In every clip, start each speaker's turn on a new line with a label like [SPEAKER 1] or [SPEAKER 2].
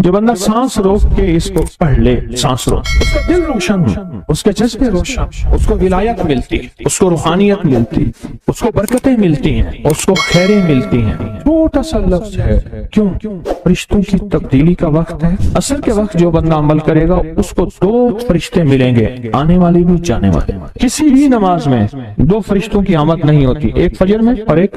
[SPEAKER 1] جو بندہ سانس روک کے اس کو پڑھ لے، سانس روک، اس کا دل روشن، اس کے جذبے روشن، اس کو ولایت ملتی، اس کو روحانیت ملتی، اس کو برکتیں ملتی ہیں، اس کو خیریں ملتی ہیں۔ چھوٹا سا لفظ ہے، کیوں؟ فرشتوں کی تبدیلی کا وقت ہے۔ عصر کے وقت جو بندہ عمل کرے گا اس کو 2 فرشتے ملیں گے، آنے والے بھی جانے والے۔ کسی بھی نماز میں 2 فرشتوں کی آمد نہیں ہوتی، ایک فجر میں اور ایک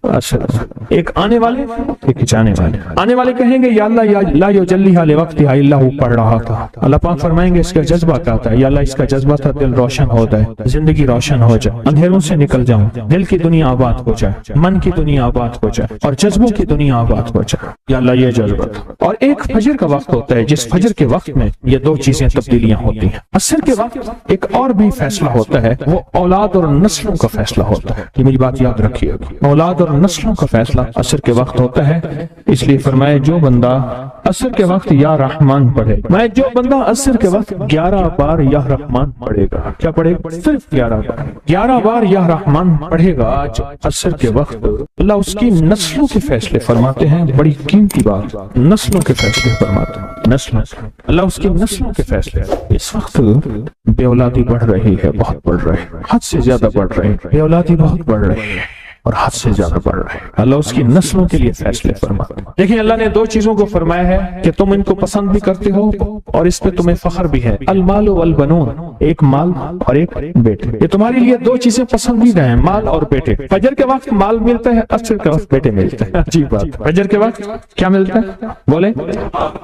[SPEAKER 1] عصر میں، ایک آنے والے ایک جانے والے۔ آنے والے کہیں گے یا اللہ یا لا یجلیھا لوقتھا الا ہو، پڑھ رہا تھا، اللہ پاک فرمائیں گے اس کا جذبہ کیا تھا؟ یا اللہ اس کا جذبہ تھا دل روشن ہو جائے، زندگی روشن ہو جائے، اندھیروں سے نکل جاؤں، دل کی دنیا آباد ہو جائے، من کی دنیا آباد ہو جائے اور جذبوں کی دنیا آباد ہو جائے، یا اللہ یہ جذبہ تھا۔ اور ایک فجر کا وقت ہوتا ہے جس فجر کے وقت میں یہ 2 چیزیں تبدیلیاں ہوتی ہیں۔ عصر کے وقت ایک اور بھی فیصلہ ہوتا ہے، وہ اولاد اور نسلوں کا فیصلہ ہوتا ہے۔ یہ میری بات یاد رکھیے، اولاد اور نسلوں کا فیصلہ عصر کے وقت ہوتا ہے۔ اس لیے فرمایا جو بندہ عصر کے وقت یا رحمان پڑھے، میں جو بندہ عصر کے وقت 11 بار یا رحمان پڑھے گا، کیا پڑھے گا؟ صرف 11 بار یا رحمان پڑھے گا عصر کے وقت، اللہ اس کی نسلوں کے فیصلے فرماتے ہیں۔ بڑی قیمتی بات، نسلوں کے فیصلے فرماتے ہیں، نسلوں، اللہ اس کی نسلوں کے فیصلے۔ اس وقت بے اولادی بڑھ رہی ہے، بہت بڑھ رہی ہے، حد سے زیادہ بڑھ رہی ہے، بے اولادی بہت بڑھ رہی ہے اور حد سے زیادہ بڑھ رہے ہیں۔ اللہ اس کی نسلوں کے لیے فیصلے فرماتا ہے۔ دیکھیں اللہ نے 2 چیزوں کو فرمایا ہے کہ تم ان کو پسند بھی کرتے ہو اور اس پہ تمہیں فخر بھی ہے، المال والبنون، ایک مال اور ایک بیٹے۔ یہ تمہارے لیے 2 چیزیں پسندیدہ ہیں، مال اور بیٹے۔ فجر کے وقت مال ملتا ہے، عصر کے وقت بیٹے ملتے ہیں۔ عجیب بات، فجر کے وقت کیا ملتا ہے بولے،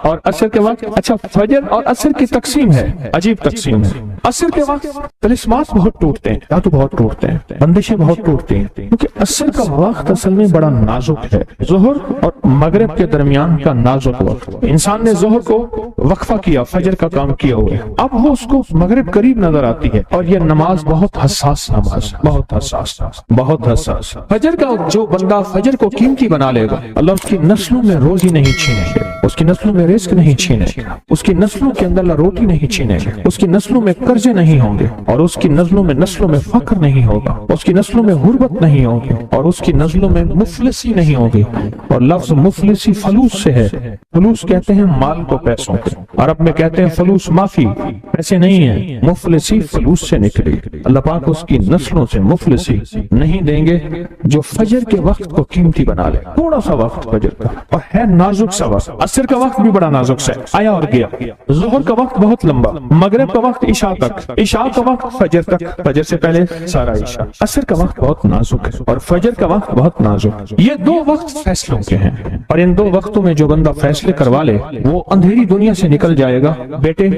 [SPEAKER 1] اور عصر کے وقت، اچھا فجر اور عصر کی تقسیم ہے، عجیب تقسیم ہے۔ عصر کے وقت طلسمات بہت ٹوٹتے ہیں، جادو بہت ٹوٹتے ہیں، بندشیں بہت ٹوٹتی ہیں، کیونکہ عصر کا وقت اصل میں بڑا نازک ہے، ظہر اور مغرب کے درمیان کا نازک وقت۔ انسان نے ظہر کو وقفہ کیا، فجر کا کام کیا ہوا ہے، اب وہ اس کو مغرب قریب نظر آتی ہے، اور یہ نماز بہت حساس نماز، بہت حساس، بہت حساس۔ فجر کا جو بندہ فجر کو قیمتی بنا لے گا، اللہ اس کی نسلوں میں روزی نہیں چھینے گا، اس کی نسلوں میں رزق نہیں چھینے گا، اس کی نسلوں کے اندر اللہ روٹی نہیں چھینے گا، اس کی نسلوں میں قرضے نہیں ہوں گے، اور اس کی نسلوں میں فقر نہیں ہوگا، اس کی نسلوں میں غربت نہیں ہوگی، اور اس کی نسلوں میں مفلسی نہیں ہوگی۔ اور لفظ مفلسی فلوس سے ہے، فلوس کہتے ہیں مال کو پیسوں کو، عرب میں کہتے ہیں فلوس معافی، پیسے نہیں ہیں، مفلسی فلوس سے نکلی۔ اللہ پاک اس کی نسلوں سے مفلسی نہیں دیں گے جو فجر کے وقت کو قیمتی بنا لے۔ تھوڑا سا وقت فجر کا، اور ہے نازک سا وقت، عصر کا وقت بھی بڑا نازک سا ہے، آیا اور گیا۔ ظہر کا وقت بہت لمبا، مغرب کا وقت عشاء تک، عشاء کا وقت فجر تک، فجر سے پہلے سارا عشاء۔ عصر کا وقت بہت نازک ہے اور فجر کا وقت بہت نازک۔ یہ 2 وقت فیصلوں کے ہیں، اور ان 2 وقتوں میں جو بندہ فیصلے کروا لے وہ اندھیری دنیا سے نکل جائے گا، بیٹے،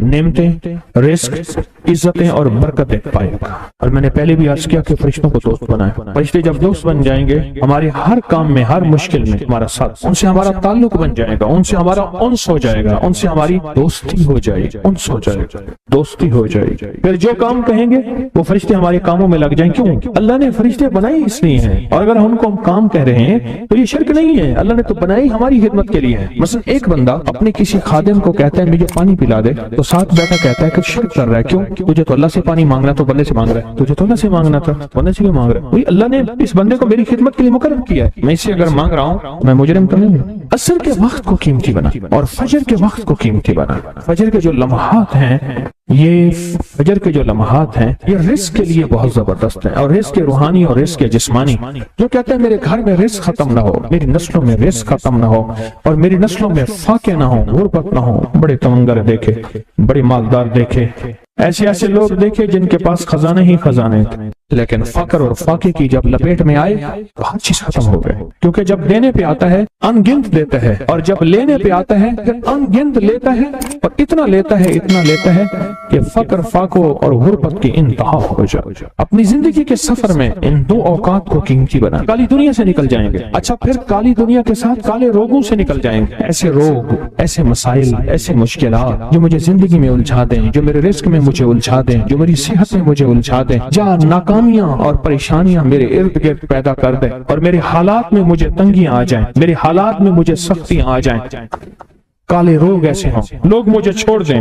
[SPEAKER 1] نعمتیں، رزق، عزتیں اور برکتیں پائے گا۔ اور میں نے پہلے بھی عرض کیا کہ فرشتوں کو دوست بنائے، فرشتے جب دوست بن جائیں گے ہمارے ہر کام میں، ہر مشکل میں ہمارا ساتھ، ان سے ہمارا تعلق بن جائے گا، ان سے ہمارا انس ہو جائے گا، ان سے ہماری دوستی ہو جائے گی، انس ہو جائے گا، دوستی ہو جائے گی۔ پھر جو کام کہیں گے وہ فرشتے ہمارے کاموں میں لگ جائیں۔ کیوں؟ اللہ نے فرشتے بنائے اس لیے ہیں، اور اگر ہم کو ہم کام کہہ رہے ہیں تو یہ شرک نہیں ہے، اللہ نے تو بنائی ہماری خدمت کے لیے ہے۔ مثلا ایک بندہ اپنے کسی خادم کو کہتا ہے مجھے پانی پلا دے، تو ساتھ بیٹھا کہتا ہے کہ شرک کر رہا ہے۔ کیوں؟ تجھے تو اللہ سے پانی مانگنا تو بندے سے مانگ رہا ہے، تجھے تو اللہ سے مانگنا تھا، بندے سے کیوں مانگ رہا ہے؟ وہی اللہ نے اس بندے کو میری خدمت کے لیے مقرر کیا ہے، میں اس سے اگر مانگ رہا ہوں میں مجرم تو نہیں ہوں۔ عصر کے وقت کو قیمتی بنا اور فجر کے وقت کو قیمتی بنا۔ فجر کے جو لمحات ہیں، یہ فجر کے جو لمحات ہیں یہ رزق کے لیے بہت زبردست ہیں، اور رزق روحانی اور رزق جسمانی۔ جو کہتے ہیں میرے گھر میں رزق ختم نہ ہو، میری نسلوں میں رزق ختم نہ ہو، اور میری نسلوں میں فاقے نہ ہو، غربت نہ ہو، بڑے تمنگر دیکھے، بڑے مالدار دیکھے، ایسے لوگ دیکھے جن کے پاس خزانے ہی خزانے تھے، لیکن فقر اور فاقے کی جب لپیٹ میں آئے تو ہر چیز ختم ہو گئے۔ کیونکہ جب دینے پہ آتا ہے ان گنت دیتا ہے، اور جب لینے پہ آتا ہے پھر ان گنت لیتا ہے، اور اتنا لیتا ہے کہ فقر، فاقوں اور غربت کی انتہا ہو جائے۔ اپنی زندگی کے سفر میں ان 2 اوقات کو قیمتی بنا، کالی دنیا سے نکل جائیں گے، اچھا پھر کالی دنیا کے ساتھ کالے روگوں سے نکل جائیں گے۔ ایسے روگ، ایسے مسائل، ایسے مشکلات جو مجھے زندگی میں الجھا دیں، جو میرے رزق میں مجھے الجھا دیں، جو میری صحت میں مجھے الجھا دیں، جہاں ناکامیاں اور پریشانیاں میرے ارد گرد پیدا کر دیں، اور میرے حالات میں مجھے تنگیاں آ جائیں، میرے حالات میں مجھے سختیاں آ جائیں، کالے روگ ایسے ہوں، لوگ مجھے چھوڑ دیں،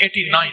[SPEAKER 1] 89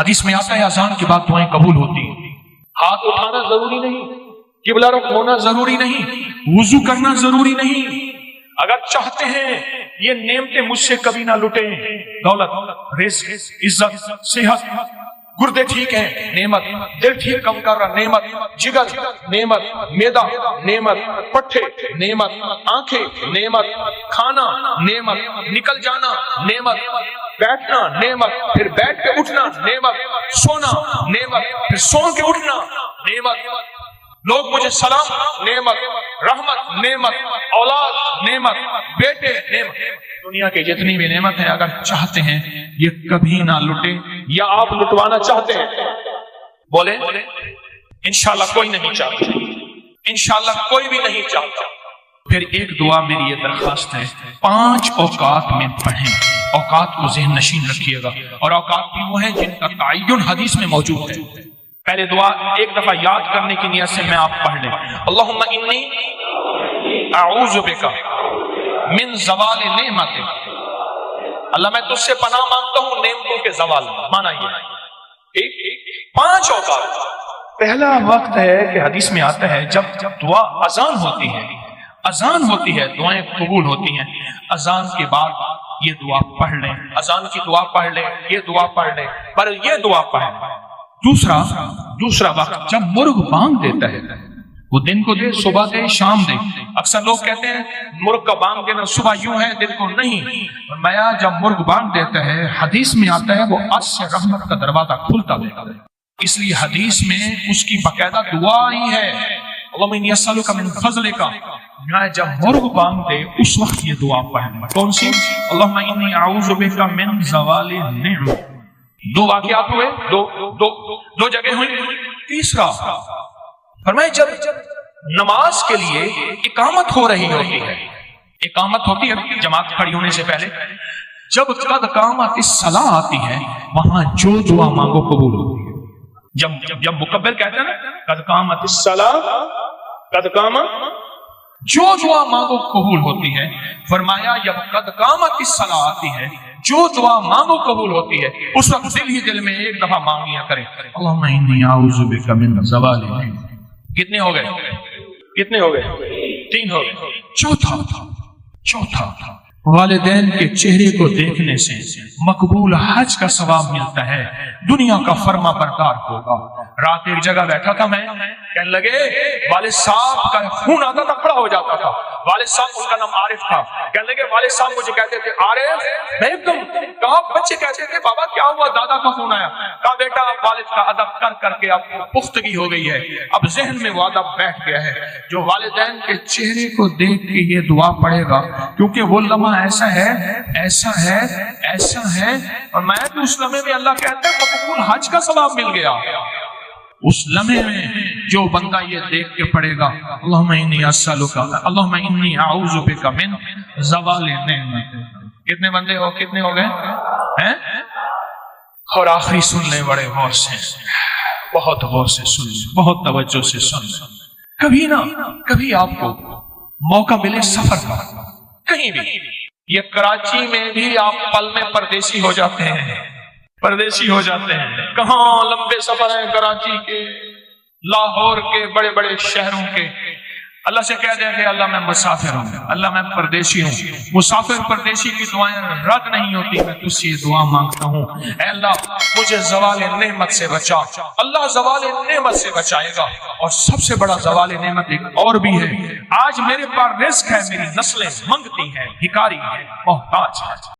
[SPEAKER 1] حدیث میں آتا ہے اذان کے بعد دعائیں قبول ہوتی ہیں. ہاتھ اٹھانا ضروری نہیں, قبلہ رخ ہونا ضروری نہیں, وضو کرنا ضروری نہیں. اگر چاہتے ہیں یہ نعمتیں مجھ سے کبھی نہ لٹیں, دولت, رزق, عزت, صحت, گردے ٹھیک ہیں نعمت, دل ٹھیک کم کر رہا نعمت, جگر نعمت, معدہ نعمت, پٹھے نعمت, آنکھیں نعمت, کھانا نعمت, نکل جانا نعمت, بیٹھنا نعمت, پھر بیٹھ کے اٹھنا نعمت, سونا نعمت, پھر سو کے اٹھنا نعمت, لوگ مجھے سلام نعمت, رحمت نعمت, اولاد نعمت, بیٹے نعمت. دنیا کے جتنی بھی نعمت ہیں اگر چاہتے ہیں یہ کبھی نہ لٹے, یا آپ لٹوانا چاہتے ہیں بولے انشاءاللہ کوئی نہیں چاہتا, انشاءاللہ کوئی بھی نہیں چاہتا. پھر ایک دعا میری یہ درخواست ہے, 5 اوقات میں پڑھیں. اوقات کو ذہن نشین رکھیے گا, اور اوقات بھی وہ ہیں جن کا تعین حدیث میں موجود ہے. پہلے دعا ایک دفعہ یاد کرنے کی نیت سے میں آپ پڑھ لیں. اللہم انی اعوذ بک من زوال نعمتک, اللہ میں تجھ سے پناہ مانگتا ہوں نعمتوں کے زوال. مانا یہ 5 اوقات. پہلا وقت ہے کہ حدیث میں آتا ہے جب دعا اذان ہوتی ہے, اذان ہوتی ہے دعائیں قبول ہوتی ہیں. اذان کے بعد یہ دعا پڑھ لیں, اذان کی دعا پڑھ لیں, یہ دعا پڑھ لیں, پر یہ دعا پڑھیں. دوسرا وقت جب مرغ بانگ دیتا ہے, وہ دن کو دے, صبح دے, شام دے. اکثر لوگ کہتے ہیں مرغ کا بانگ دینا صبح یوں ہے دن کو نہیں. فرمایا جب مرغ بانگ دیتا ہے حدیث میں آتا ہے وہ عرش سے رحمت کا دروازہ کھلتا دیتا ہے. اس لیے حدیث میں اس کی باقاعدہ دعا ہی ہے, اللہم انی اسألک من فضلک. جب مرغ بانگ دے اس وقت یہ دعا پڑھیں. کون سی؟ اللہم انی اعوذ بک من زوال نعمتک. 2 واقعات ہوئے, دو جگہ ہوئی. تیسرا فرمائے جب نماز کے لیے اقامت ہو رہی ہوتی ہے, اقامت ہوتی ہے جماعت کھڑی ہونے سے پہلے, جب قد قامت الصلاۃ آتی ہے وہاں جو دعا مانگو قبول ہوتی ہے. جب مکبر کہتے ہیں نا قد قامت الصلاۃ, قد قامت, جو دعا مانگو قبول ہوتی ہے. فرمایا جب قد قامت الصلاۃ آتی ہے جو دعا مانگو قبول ہوتی ہے اس وقت دل ہی دل میں ایک دفعہ مانگیا کریں اللہم انی اعوذ بک من زوال نعمتک. کتنے ہو گئے؟ 3 ہو گئے. چوتھا والدین کے چہرے کو دیکھنے سے مقبول حج کا ثواب ملتا ہے, دنیا کا فرما بردار ہوگا. رات ایک جگہ بیٹھا تھا میں, کہنے لگے والد صاحب کا خون آتا تھا, کھڑا ہو جاتا تھا. والد صاحب, ان کا نام عارف تھا, کہنے لگے والد صاحب مجھے کہتے تھے عارف. میں ایک دم کہا, بچے کہتے تھے بابا کیا ہوا, دادا کا خون آیا. کہا بیٹا والد کا ادب کر کر کے اب پختگی ہو گئی ہے, اب ذہن میں وہ ادب بیٹھ گیا ہے. جو والدین کے چہرے کو دیکھ کے یہ دعا پڑھے گا, کیونکہ وہ لمحہ ایسا ہے ایسا ہے ایسا ہے, اور میں بھی اس لمحے میں اللہ کہتا ہے مقبول حج کا ثواب مل گیا. اس لمحے میں جو بندہ یہ دیکھ کے پڑھے گا اللہم انی اسألک, اللہم انی اعوذ بک من زوال نعمتک. کتنے بندے ہو, کتنے ہو گئے ہیں؟ اور آخری سن لیں بڑے غور سے, بہت غور سے سن لیں, بہت توجہ سے سن لیں. کبھی نہ کبھی آپ کو موقع ملے سفر کا کہیں بھی, یہ کراچی میں بھی آپ پل میں پردیسی ہو جاتے ہیں, پردیسی ہو جاتے ہیں. کہاں لمبے سفر ہیں کراچی کے, لاہور کے, بڑے بڑے شہروں کے. اللہ سے کہہ دیں کہ اللہ میں مسافر ہوں, اللہ میں پردیسی ہوں. مسافر پردیسی کی دعائیں رد نہیں ہوتی. میں تجھ سے یہ دعا مانگتا ہوں, اے اللہ مجھے زوال نعمت سے بچا. اللہ زوال نعمت سے بچائے گا. اور سب سے بڑا زوال نعمت ایک اور بھی ہے, آج میرے پاس رزق ہے, میری نسلیں منگتی ہیں, بھکاری ہیں, محتاج ہیں.